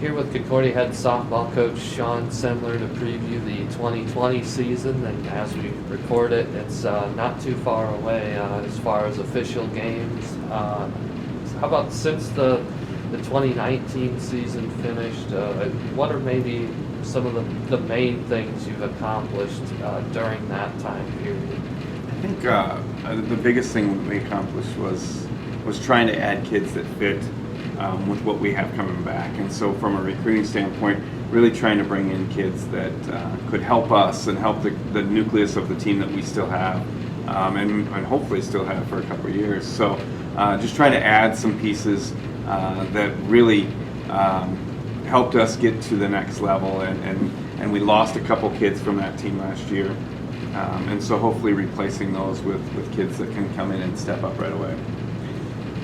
Here with Concordia head softball coach Shawn Semler to preview the 2020 season, and as we record it, it's not too far away as far as official games. How about since the 2019 season finished, what are maybe some of the main things you've accomplished during that time period? I think the biggest thing we accomplished was trying to add kids that fit with what we have coming back. And so from a recruiting standpoint, really trying to bring in kids that could help us and help the nucleus of the team that we still have and hopefully still have for a couple of years. So just trying to add some pieces that really helped us get to the next level. And we lost a couple kids from that team last year. And so hopefully replacing those with kids that can come in and step up right away.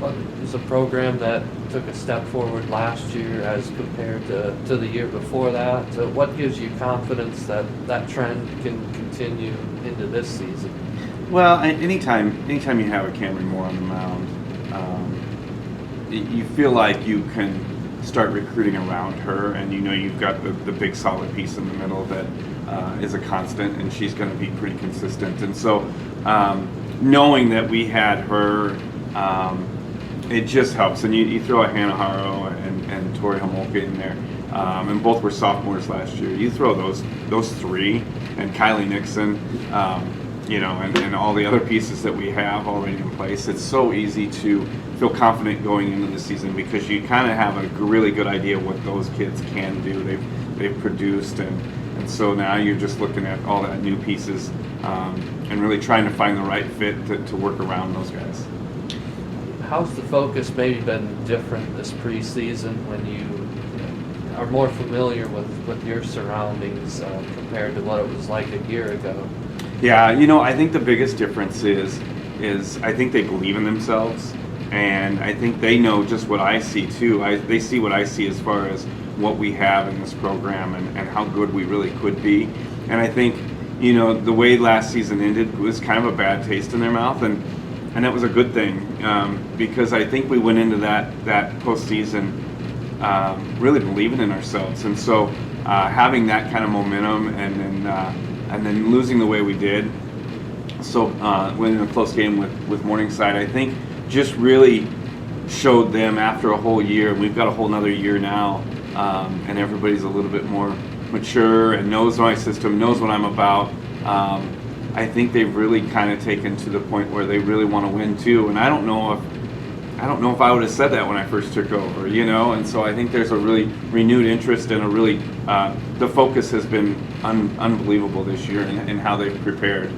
Well, it's a program that took a step forward last year as compared to the year before that. So what gives you confidence that that trend can continue into this season? Well, anytime you have a Cameron Moore on the mound, you feel like you can start recruiting around her, and you've got the big solid piece in the middle that is a constant, and she's going to be pretty consistent. And so knowing that we had her, it just helps. And you throw a Hannah Haro and Tori Homolka in there, and both were sophomores last year. You throw those three, and Kylie Nixon, and all the other pieces that we have already in place. It's so easy to feel confident going into the season because you kind of have a really good idea what those kids can do. They've produced, and so now you're just looking at all that new pieces and really trying to find the right fit to work around those guys. How's the focus maybe been different this preseason when you are more familiar with your surroundings compared to what it was like a year ago? Yeah, I think the biggest difference is I think they believe in themselves, and I think they know just what I see too. They see what I see as far as what we have in this program and how good we really could be. And I think, the way last season ended was kind of a bad taste in their mouth, and that was a good thing because I think we went into that postseason really believing in ourselves. And so having that kind of momentum and then losing the way we did, so winning a close game with Morningside, I think just really showed them after a whole year. We've got a whole nother year now, and everybody's a little bit more mature and knows my system, knows what I'm about. I think they've really kind of taken to the point where they really want to win too. And I don't know if I would have said that when I first took over, And so I think there's a really renewed interest and a really the focus has been unbelievable this year in how they've prepared.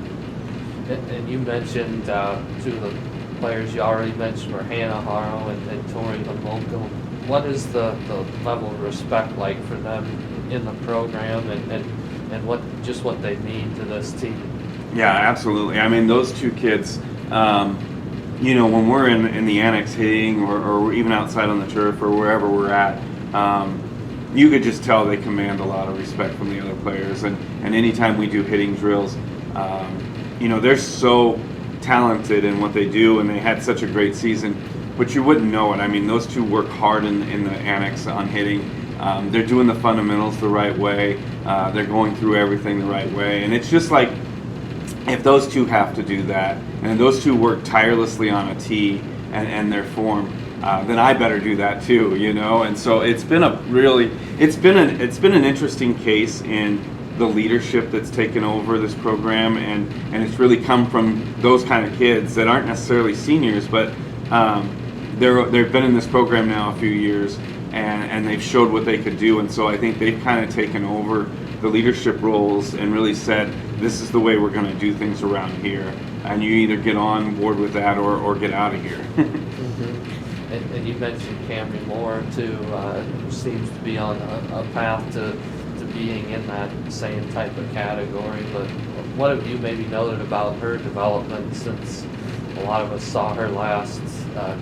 And you mentioned two of the players you already mentioned were Hannah Haro and Tori Homolka. What is the level of respect like for them in the program and what they mean to this team? Yeah, absolutely. I mean, those two kids, when we're in the annex hitting or even outside on the turf or wherever we're at, you could just tell they command a lot of respect from the other players. And anytime we do hitting drills, they're so talented in what they do, and they had such a great season, but you wouldn't know it. I mean, those two work hard in the annex on hitting. They're doing the fundamentals the right way. They're going through everything the right way. And it's just like, if those two have to do that, and those two work tirelessly on a tee and their form, then I better do that too, And so it's been an interesting case in the leadership that's taken over this program, and it's really come from those kind of kids that aren't necessarily seniors, but they've been in this program now a few years, and they've showed what they could do. And so I think they've kind of taken over the leadership roles and really said, this is the way we're going to do things around here, and you either get on board with that or get out of here. Mm-hmm. And you mentioned Cameron Moore too, seems to be on a path to being in that same type of category, but what have you maybe noted about her development since a lot of us saw her last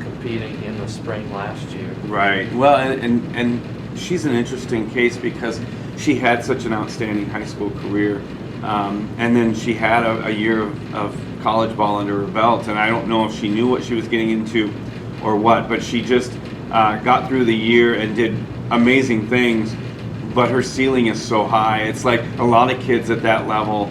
competing in the spring last year? Right. Well, and she's an interesting case because she had such an outstanding high school career, and then she had a year of college ball under her belt, and I don't know if she knew what she was getting into or what, but she just got through the year and did amazing things, but her ceiling is so high. It's like a lot of kids at that level,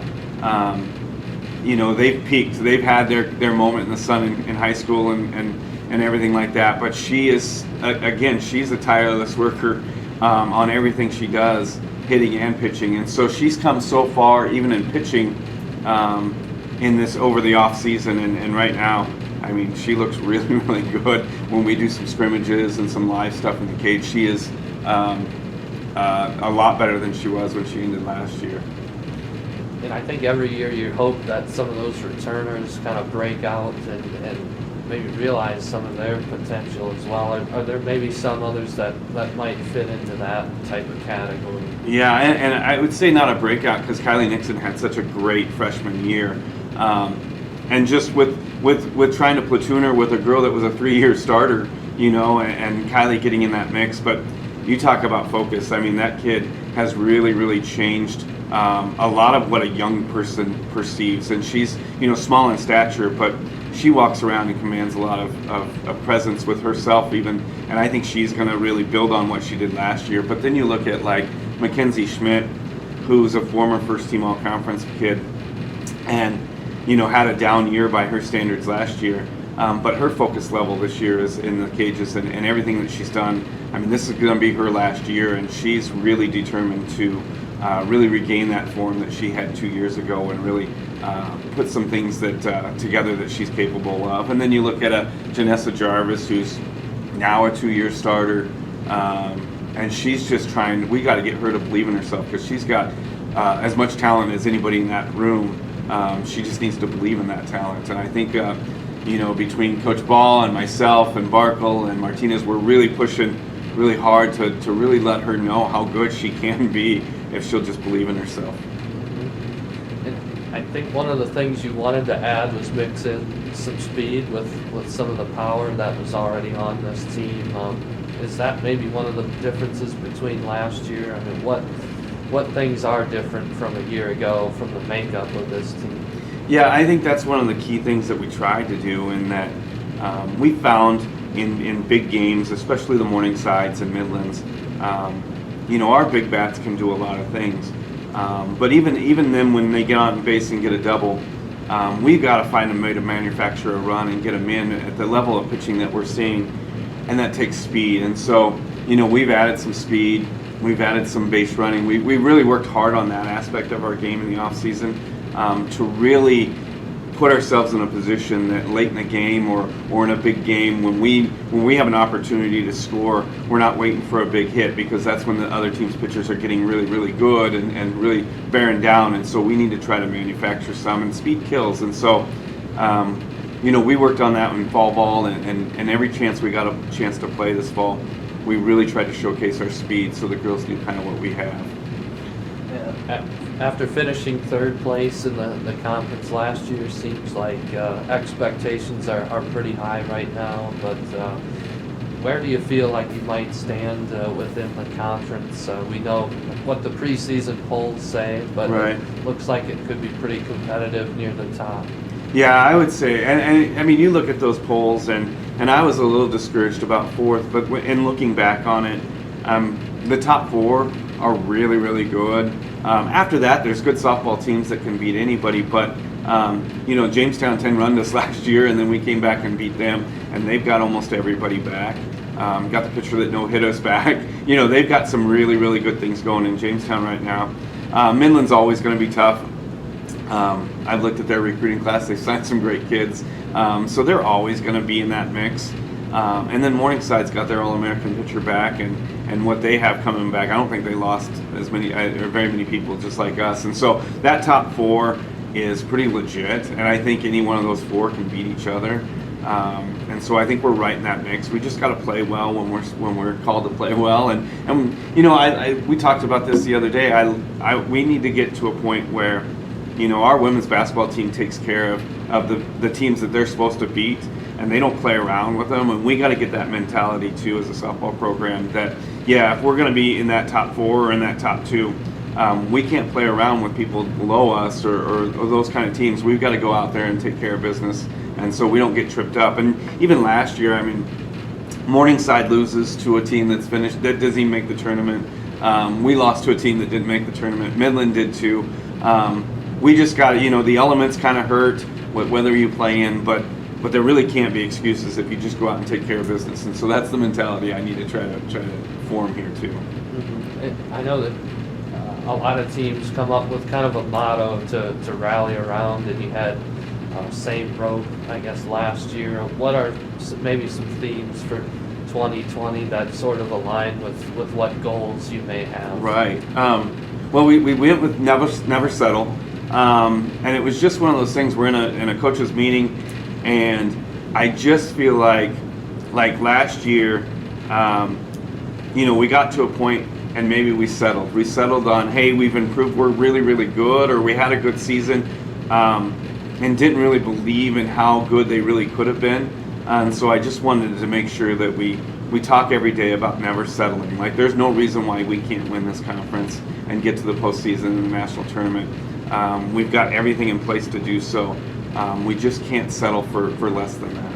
they've peaked. They've had their moment in the sun in high school and everything like that. But she is, again, she's a tireless worker on everything she does, hitting and pitching. And so she's come so far, even in pitching, in this over the off season. And right now, I mean, she looks really, really good when we do some scrimmages and some live stuff in the cage. She is a lot better than she was when she ended last year. And I think every year you hope that some of those returners kind of break out and maybe realize some of their potential as well. Are there maybe some others that might fit into that type of category? Yeah, and I would say not a breakout because Kylie Nixon had such a great freshman year. And just with trying to platoon her with a girl that was a 3-year starter, and Kylie getting in that mix. But you talk about focus. I mean, that kid has really, really changed a lot of what a young person perceives. And she's, small in stature, but she walks around and commands a lot of presence with herself even. And I think she's going to really build on what she did last year. But then you look at like Mackenzie Schmidt, who's a former first-team all-conference kid, and had a down year by her standards last year. But her focus level this year is in the cages and everything that she's done. I mean, this is going to be her last year, and she's really determined to really regain that form that she had 2 years ago and really put some things that together that she's capable of. And then you look at a Janessa Jarvis, who's now a 2-year starter, and she's just trying. We got to get her to believe in herself because she's got as much talent as anybody in that room. She just needs to believe in that talent, and I think between Coach Ball and myself and Barkle and Martinez, we're really pushing really hard to really let her know how good she can be if she'll just believe in herself. And I think one of the things you wanted to add was mix in some speed with some of the power that was already on this team. Is that maybe one of the differences between last year? I mean, what things are different from a year ago from the makeup of this team? Yeah, I think that's one of the key things that we tried to do, in that we found in big games, especially the Morningsides and Midlands, our big bats can do a lot of things. But even then, when they get on base and get a double, we've got to find a way to manufacture a run and get them in at the level of pitching that we're seeing, and that takes speed. And so, we've added some speed. We've added some base running. We really worked hard on that aspect of our game in the off season to really put ourselves in a position that late in the game or in a big game, when we have an opportunity to score, we're not waiting for a big hit, because that's when the other team's pitchers are getting really, really good and really bearing down. And so we need to try to manufacture some, and speed kills. And so we worked on that in fall ball, and every chance we got a chance to play this fall, we really tried to showcase our speed so the girls knew kind of what we have. After finishing third place in the conference last year, seems like expectations are pretty high right now, but where do you feel like you might stand within the conference? We know what the preseason polls say, but right. It looks like it could be pretty competitive near the top. Yeah, I would say, and I mean, you look at those polls, and I was a little discouraged about fourth, but in looking back on it, the top four are really, really good. After that, there's good softball teams that can beat anybody, but Jamestown 10 run us last year, and then we came back and beat them, and they've got almost everybody back. Got the pitcher that no-hit us back. They've got some really, really good things going in Jamestown right now. Midland's always going to be tough. I've looked at their recruiting class. They've signed some great kids. So they're always going to be in that mix. And then Morningside's got their All-American pitcher back, and what they have coming back, I don't think they lost as many or very many people just like us. And so that top four is pretty legit, and I think any one of those four can beat each other. And so I think we're right in that mix. We just got to play well when we're called to play well. And we talked about this the other day. We need to get to a point where our women's basketball team takes care of the teams that they're supposed to beat, and they don't play around with them. And we got to get that mentality too as a softball program, that if we're going to be in that top four or in that top two, we can't play around with people below us or those kind of teams. We've got to go out there and take care of business, and so we don't get tripped up. And even last year, I mean, Morningside loses to a team that doesn't even make the tournament. We lost to a team that didn't make the tournament. Midland did too. We just got, the elements kind of hurt whether you play in, but there really can't be excuses if you just go out and take care of business. And so that's the mentality I need to try to form here too. Mm-hmm. I know that a lot of teams come up with kind of a motto to rally around, and you had same road, I guess, last year. What are maybe some themes for 2020 that sort of align with what goals you may have? Right. Well, we went with never settle, and it was just one of those things. We're in a coaches meeting, and I just feel like last year, we got to a point and maybe we settled. We settled on, hey, we've improved. We're really, really good, or we had a good season, and didn't really believe in how good they really could have been. And so I just wanted to make sure that we talk every day about never settling. Like, there's no reason why we can't win this conference and get to the postseason in the national tournament. We've got everything in place to do so. We just can't settle for less than that.